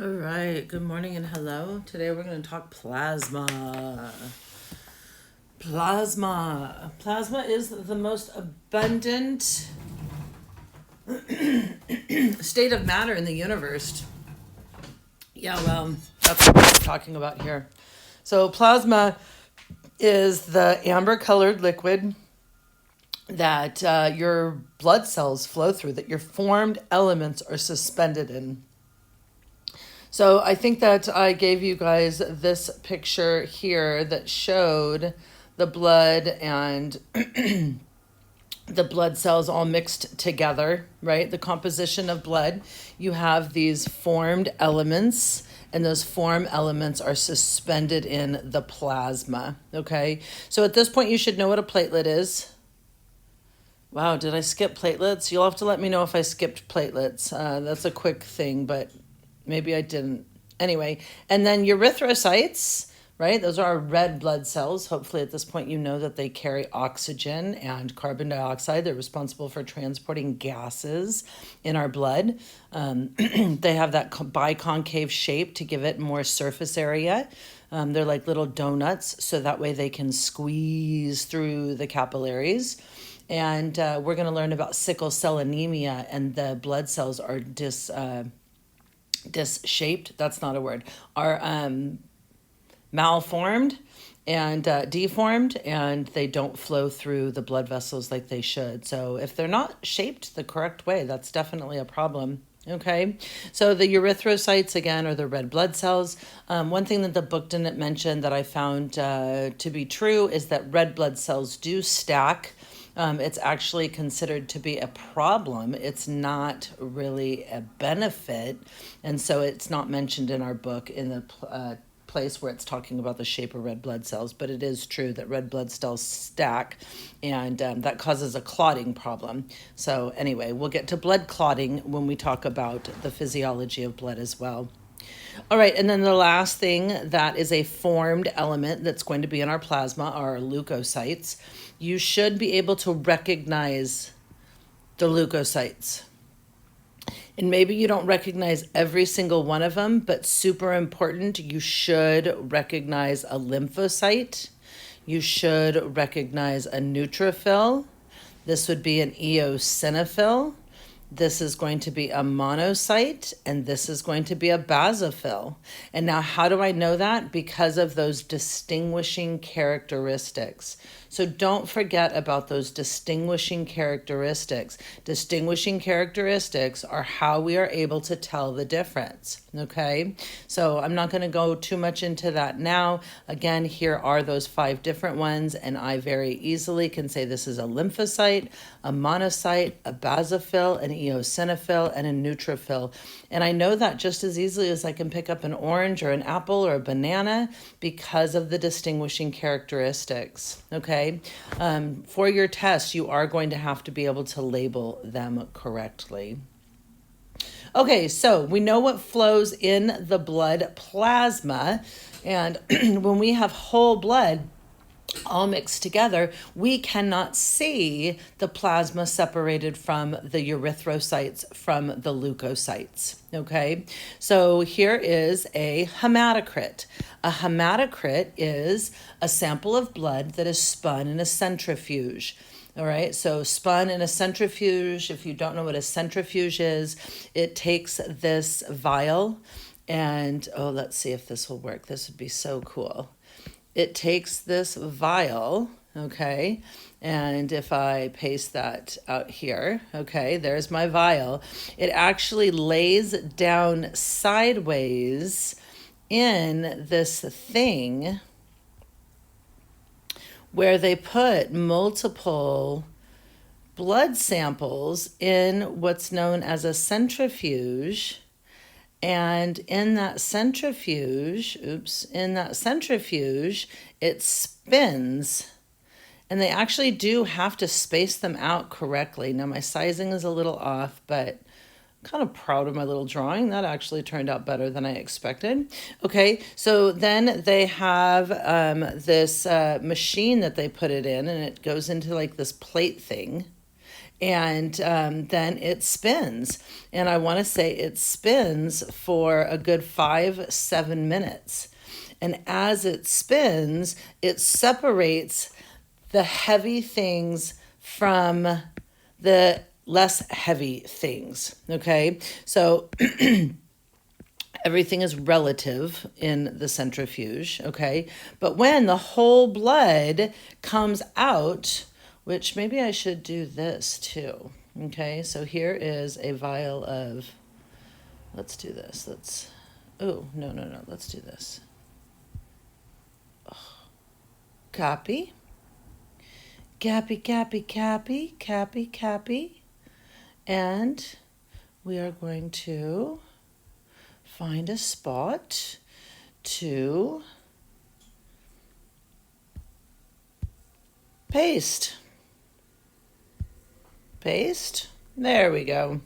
All right, good morning and hello. Today we're going to talk plasma. Plasma. Plasma is the most abundant state of matter in the universe. Yeah, well, that's what we're talking about here. So, plasma is the amber colored liquid that your blood cells flow through, that your formed elements are suspended in. So I think that I gave you guys this picture here that showed the blood and the blood cells all mixed together, right? The composition of blood. You have these formed elements, and those form elements are suspended in the plasma, okay? So at this point, you should know what a platelet is. Wow, did I skip platelets? You'll have to let me know if I skipped platelets. That's a quick thing, but maybe I didn't. Anyway, and then erythrocytes, right? Those are our red blood cells. Hopefully, at this point, you know that they carry oxygen and carbon dioxide. They're responsible for transporting gases in our blood. They have that biconcave shape to give it more surface area. They're like little donuts, so that way they can squeeze through the capillaries. And we're going to learn about sickle cell anemia, and the blood cells are disshaped. That's not a word. Are malformed and deformed, and they don't flow through the blood vessels like they should. So if they're not shaped the correct way, that's definitely a problem. Okay, so the erythrocytes again are the red blood cells. One thing that the book didn't mention that I found to be true is that red blood cells do stack. It's actually considered to be a problem. It's not really a benefit. And so it's not mentioned in our book in the place where it's talking about the shape of red blood cells. But it is true that red blood cells stack, and that causes a clotting problem. So anyway, we'll get to blood clotting when we talk about the physiology of blood as well. All right, and then the last thing that is a formed element that's going to be in our plasma are leukocytes. You should be able to recognize the leukocytes. And maybe you don't recognize every single one of them, but super important, you should recognize a lymphocyte. You should recognize a neutrophil. This would be an eosinophil. This is going to be a monocyte, and this is going to be a basophil. And now, how do I know that? Because of those distinguishing characteristics. So don't forget about those distinguishing characteristics. Distinguishing characteristics are how we are able to tell the difference, okay? So I'm not going to go too much into that now. Again, here are those 5 different ones, and I very easily can say this is a lymphocyte, a monocyte, a basophil, an eosinophil, and a neutrophil. And I know that just as easily as I can pick up an orange or an apple or a banana because of the distinguishing characteristics, okay? For your test, you are going to have to be able to label them correctly. Okay, so we know what flows in the blood plasma, and when we have whole blood all mixed together, we cannot see the plasma separated from the erythrocytes from the leukocytes. Okay, so here is a hematocrit. A hematocrit is a sample of blood that is spun in a centrifuge. All right, so spun in a centrifuge. If you don't know what a centrifuge is, it takes this vial and, oh, let's see if this will work. This would be so cool. It takes this vial, okay, and if I paste that out here, okay, there's my vial. It actually lays down sideways in this thing where they put multiple blood samples in what's known as a centrifuge. And in that centrifuge, it spins. And they actually do have to space them out correctly. Now, my sizing is a little off, but I'm kind of proud of my little drawing. That actually turned out better than I expected. Okay, so then they have this machine that they put it in, and it goes into like this plate thing. and then it spins. And I want to say it spins for a good 5-7 minutes. And as it spins, it separates the heavy things from the less heavy things. Okay, so everything is relative in the centrifuge. Okay, but when the whole blood comes out, which maybe I should do this too. Okay, so here is a vial of, let's do this. Oh, no, let's do this. Copy. Cappy. And we are going to find a spot to paste. There we go.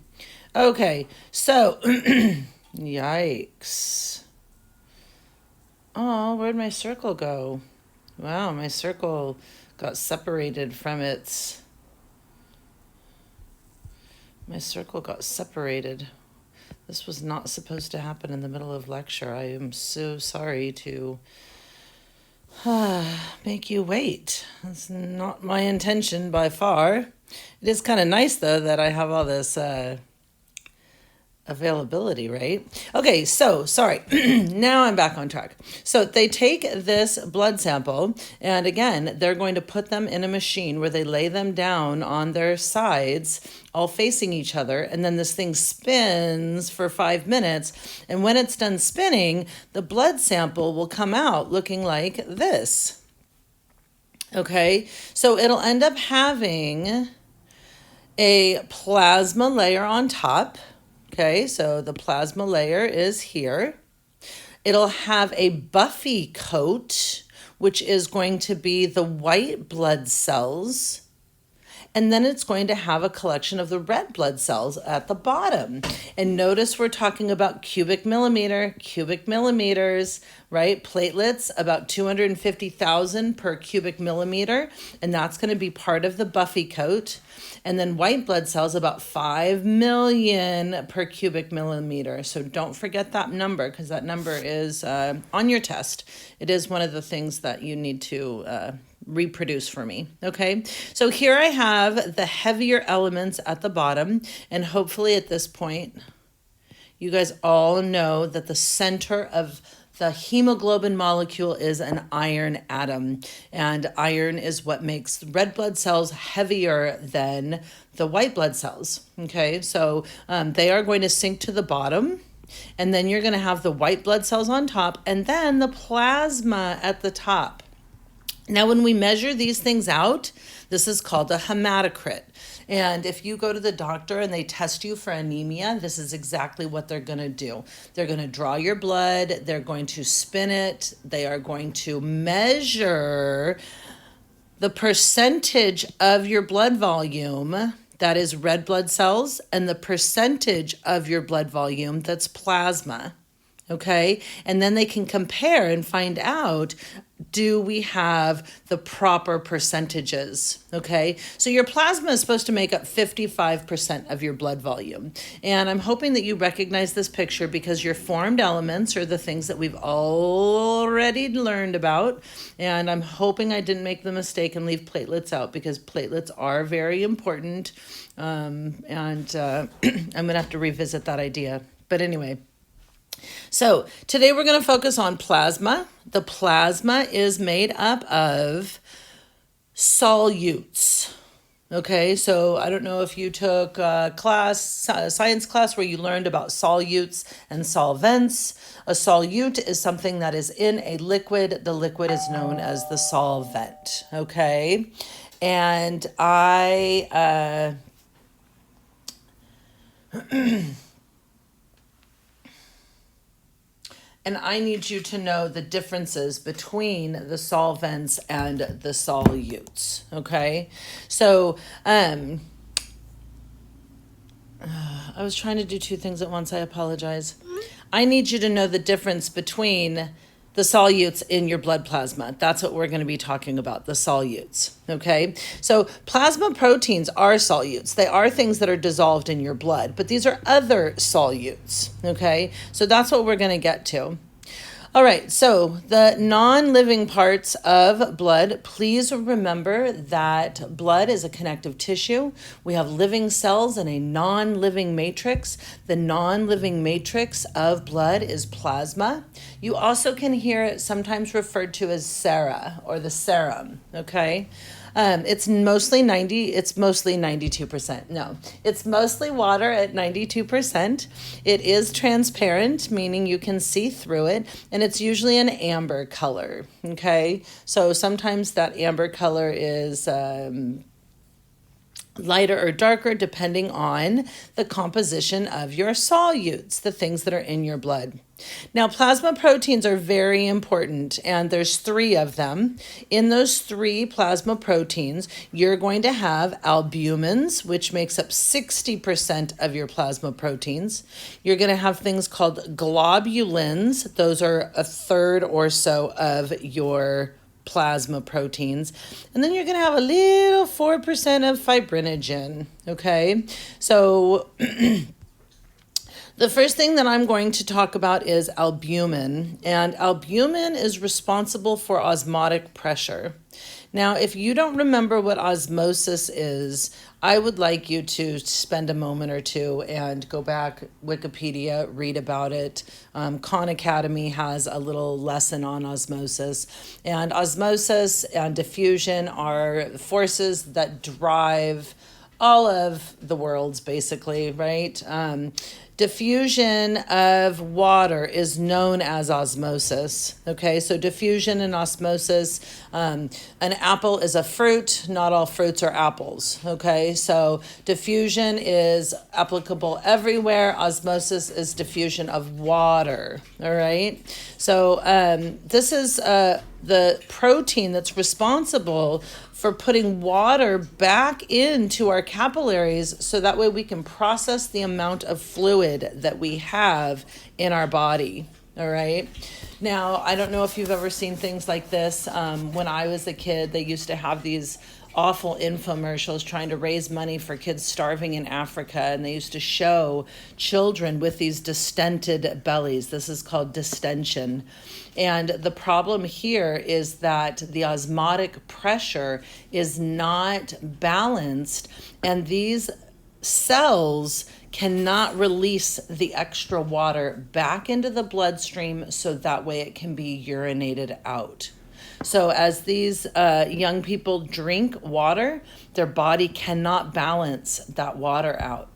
Okay, so, yikes. Oh, where'd my circle go? Wow, my circle got separated from its... My circle got separated. This was not supposed to happen in the middle of lecture. I am so sorry to make you wait. That's not my intention by far. It is kind of nice, though, that I have all this availability, right? Okay, so sorry. Now I'm back on track. So they take this blood sample, and again, they're going to put them in a machine where they lay them down on their sides, all facing each other, and then this thing spins for 5 minutes. And when it's done spinning, the blood sample will come out looking like this. Okay, so it'll end up having a plasma layer on top. Okay, so the plasma layer is here. It'll have a buffy coat, which is going to be the white blood cells. And then it's going to have a collection of the red blood cells at the bottom. And notice we're talking about cubic millimeters, right? Platelets, about 250,000 per cubic millimeter. And that's going to be part of the buffy coat. And then white blood cells, about 5 million per cubic millimeter. So don't forget that number, because that number is on your test. It is one of the things that you need to reproduce for me. Okay, so here I have the heavier elements at the bottom, and hopefully at this point you guys all know that the center of the hemoglobin molecule is an iron atom, and iron is what makes red blood cells heavier than the white blood cells. Okay, so they are going to sink to the bottom, and then you're going to have the white blood cells on top, and then the plasma at the top. Now, when we measure these things out, this is called a hematocrit. And if you go to the doctor and they test you for anemia, this is exactly what they're going to do. They're going to draw your blood. They're going to spin it. They are going to measure the percentage of your blood volume that is red blood cells and the percentage of your blood volume that's plasma. Okay, and then they can compare and find out, do we have the proper percentages? Okay, so your plasma is supposed to make up 55% of your blood volume. And I'm hoping that you recognize this picture, because your formed elements are the things that we've already learned about. And I'm hoping I didn't make the mistake and leave platelets out, because platelets are very important. I'm going to have to revisit that idea. But anyway. So today we're going to focus on plasma. The plasma is made up of solutes. Okay, so I don't know if you took a science class where you learned about solutes and solvents. A solute is something that is in a liquid. The liquid is known as the solvent. Okay, and And I need you to know the differences between the solvents and the solutes, okay? So, I was trying to do two things at once. I apologize. I need you to know the difference between The solutes in your blood plasma. That's what we're going to be talking about, the solutes. Okay. So plasma proteins are solutes. They are things that are dissolved in your blood, but these are other solutes. Okay. So that's what we're going to get to. All right, so the non-living parts of blood, please remember that blood is a connective tissue. We have living cells and a non-living matrix. The non-living matrix of blood is plasma. You also can hear it sometimes referred to as sera or the serum, okay? It's mostly 92%. No, it's mostly water at 92%. It is transparent, meaning you can see through it, and it's usually an amber color. Okay, so sometimes that amber color is lighter or darker depending on the composition of your solutes, the things that are in your blood. Now, plasma proteins are very important, and there's 3 of them. In those 3 plasma proteins, you're going to have albumins, which makes up 60% of your plasma proteins. You're going to have things called globulins. Those are a third or so of your plasma proteins. And then you're going to have a little 4% of fibrinogen, okay? So the first thing that I'm going to talk about is albumin, and albumin is responsible for osmotic pressure. Now, if you don't remember what osmosis is, I would like you to spend a moment or two and go back, Wikipedia, read about it. Khan Academy has a little lesson on osmosis. And osmosis and diffusion are forces that drive all of the worlds, basically, right? Diffusion of water is known as osmosis. Okay, so diffusion and osmosis. An apple is a fruit. Not all fruits are apples. Okay, so diffusion is applicable everywhere. Osmosis is diffusion of water. All right, so this is the protein that's responsible for putting water back into our capillaries so that way we can process the amount of fluid that we have in our body. All right. Now, I don't know if you've ever seen things like this. When I was a kid, they used to have these awful infomercials trying to raise money for kids starving in Africa, and they used to show children with these distended bellies. This is called distension. And the problem here is that the osmotic pressure is not balanced, and these cells cannot release the extra water back into the bloodstream so that way it can be urinated out. So as these young people drink water, their body cannot balance that water out.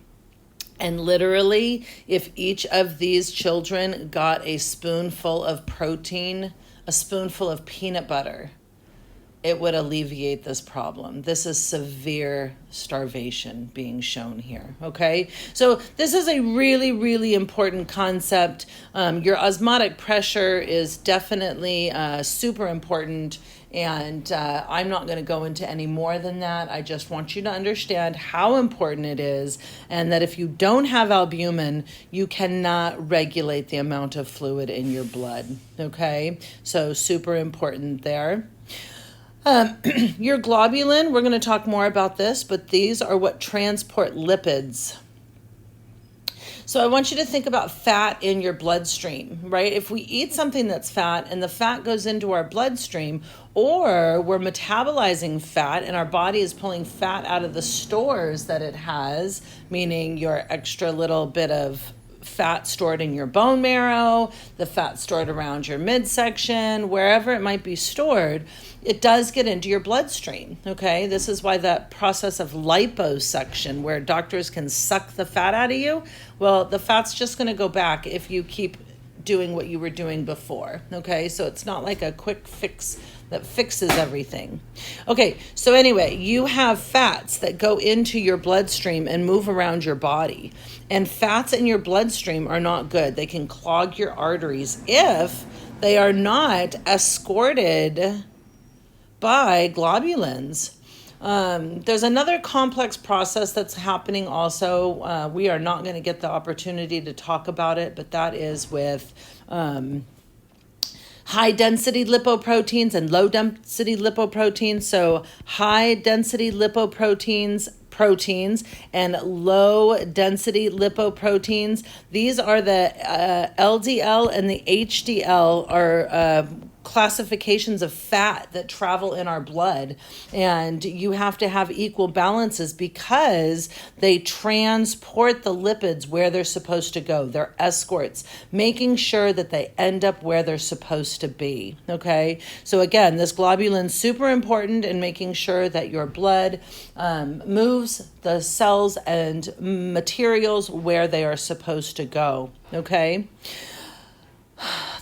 And literally, if each of these children got a spoonful of protein, a spoonful of peanut butter, it would alleviate this problem. This is severe starvation being shown here, okay? So this is a really, really important concept. Your osmotic pressure is definitely super important, and I'm not going to go into any more than that. I just want you to understand how important it is, and that if you don't have albumin, you cannot regulate the amount of fluid in your blood, okay? So super important there. Your globulin, we're going to talk more about this, but these are what transport lipids. So I want you to think about fat in your bloodstream, right? If we eat something that's fat and the fat goes into our bloodstream, or we're metabolizing fat and our body is pulling fat out of the stores that it has, meaning your extra little bit of fat stored in your bone marrow, the fat stored around your midsection, wherever it might be stored, it does get into your bloodstream, okay? This is why that process of liposuction, where doctors can suck the fat out of you, well, the fat's just going to go back if you keep doing what you were doing before, okay? So it's not like a quick fix that fixes everything. Okay, so anyway, you have fats that go into your bloodstream and move around your body. And fats in your bloodstream are not good. They can clog your arteries if they are not escorted by globulins. There's another complex process that's happening also. We are not going to get the opportunity to talk about it, but that is with high density lipoproteins and low density lipoproteins. So high density proteins and low density lipoproteins. These are the LDL and the HDL are classifications of fat that travel in our blood, and you have to have equal balances because they transport the lipids where they're supposed to go. They're escorts, making sure that they end up where they're supposed to be. Okay, so again, this globulin's super important in making sure that your blood moves the cells and materials where they are supposed to go. Okay.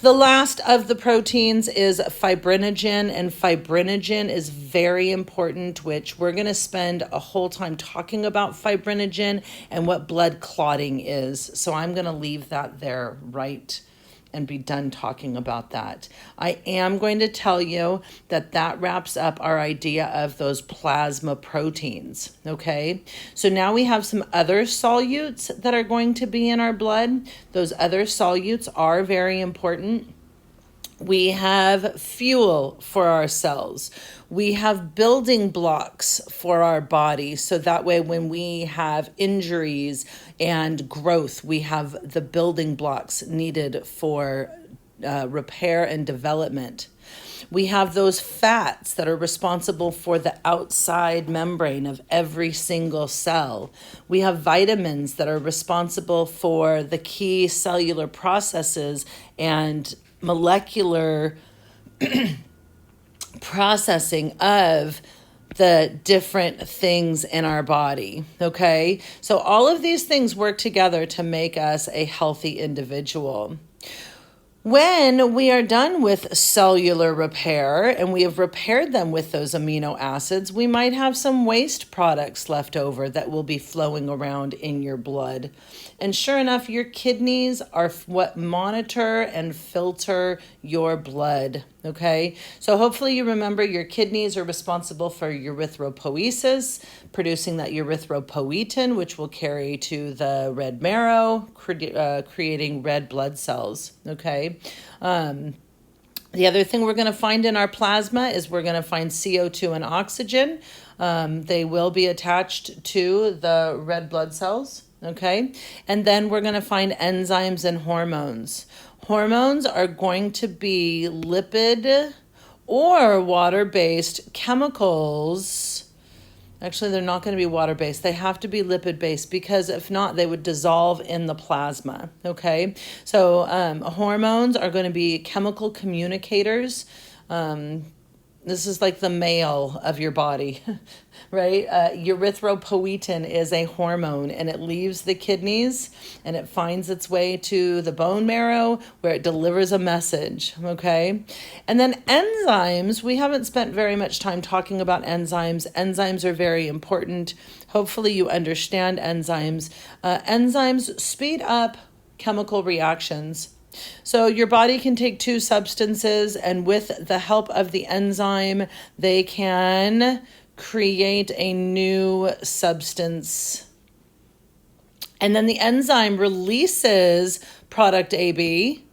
The last of the proteins is fibrinogen, and fibrinogen is very important, which we're going to spend a whole time talking about fibrinogen and what blood clotting is. So I'm going to leave that there right and be done talking about that. I am going to tell you that that wraps up our idea of those plasma proteins, okay? So now we have some other solutes that are going to be in our blood. Those other solutes are very important. We have fuel for our cells. We have building blocks for our body. So that way, when we have injuries and growth, we have the building blocks needed for repair and development. We have those fats that are responsible for the outside membrane of every single cell. We have vitamins that are responsible for the key cellular processes and molecular processing of the different things in our body, okay? So all of these things work together to make us a healthy individual. When we are done with cellular repair and we have repaired them with those amino acids, we might have some waste products left over that will be flowing around in your blood. And sure enough, your kidneys are what monitor and filter your blood, okay? So hopefully you remember your kidneys are responsible for erythropoiesis, producing that erythropoietin, which will carry to the red marrow, creating red blood cells, okay? The other thing we're going to find in our plasma is we're going to find CO2 and oxygen. They will be attached to the red blood cells, okay? And then we're going to find enzymes and hormones. Hormones are going to be lipid or water-based chemicals. Actually, they're not going to be water-based. They have to be lipid-based because if not, they would dissolve in the plasma, okay? So hormones are going to be chemical communicators. This is like the mail of your body, right? Erythropoietin is a hormone, and it leaves the kidneys and it finds its way to the bone marrow where it delivers a message, okay? And then enzymes, we haven't spent very much time talking about enzymes. Enzymes are very important. Hopefully you understand enzymes. Enzymes speed up chemical reactions. So your body can take two substances, and with the help of the enzyme, they can create a new substance. And then the enzyme releases product AB,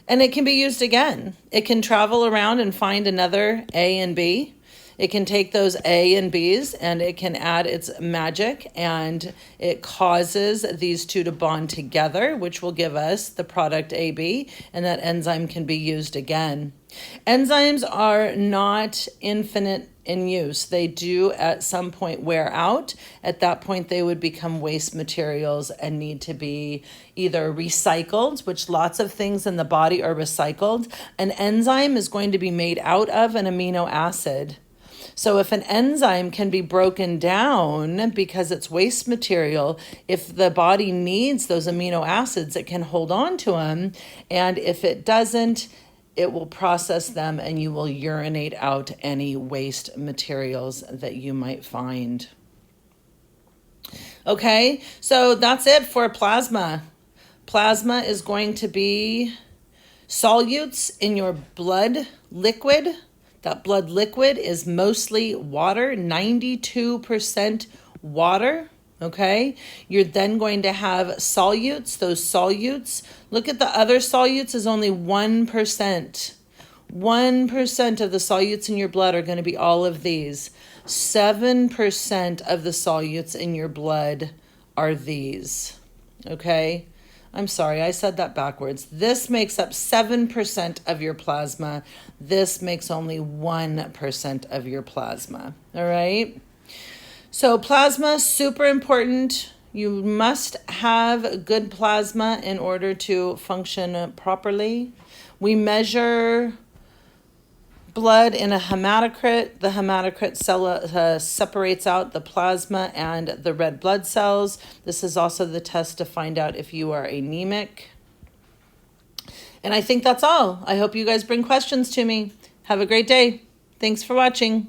and it can be used again. It can travel around and find another A and B. It can take those A and B's and it can add its magic, and it causes these two to bond together, which will give us the product AB, and that enzyme can be used again. Enzymes are not infinite in use. They do at some point wear out. At that point, they would become waste materials and need to be either recycled, which lots of things in the body are recycled. An enzyme is going to be made out of an amino acid. So if an enzyme can be broken down because it's waste material, if the body needs those amino acids, it can hold on to them. And if it doesn't, it will process them and you will urinate out any waste materials that you might find. Okay, so that's it for plasma. Plasma is going to be solutes in your blood liquid. That blood liquid is mostly water, 92% water, Okay, you're then going to have solutes. Those solutes, look at the other solutes, is only 1%. 1% of the solutes in your blood are going to be all of these. 7% of the solutes in your blood are these. Okay, I'm sorry, I said that backwards. This makes up 7% of your plasma. This makes only 1% of your plasma. All right. So plasma, super important. You must have good plasma in order to function properly. We measure blood in a hematocrit. The hematocrit separates out the plasma and the red blood cells. This is also the test to find out if you are anemic. And I think that's all. I hope you guys bring questions to me. Have a great day. Thanks for watching.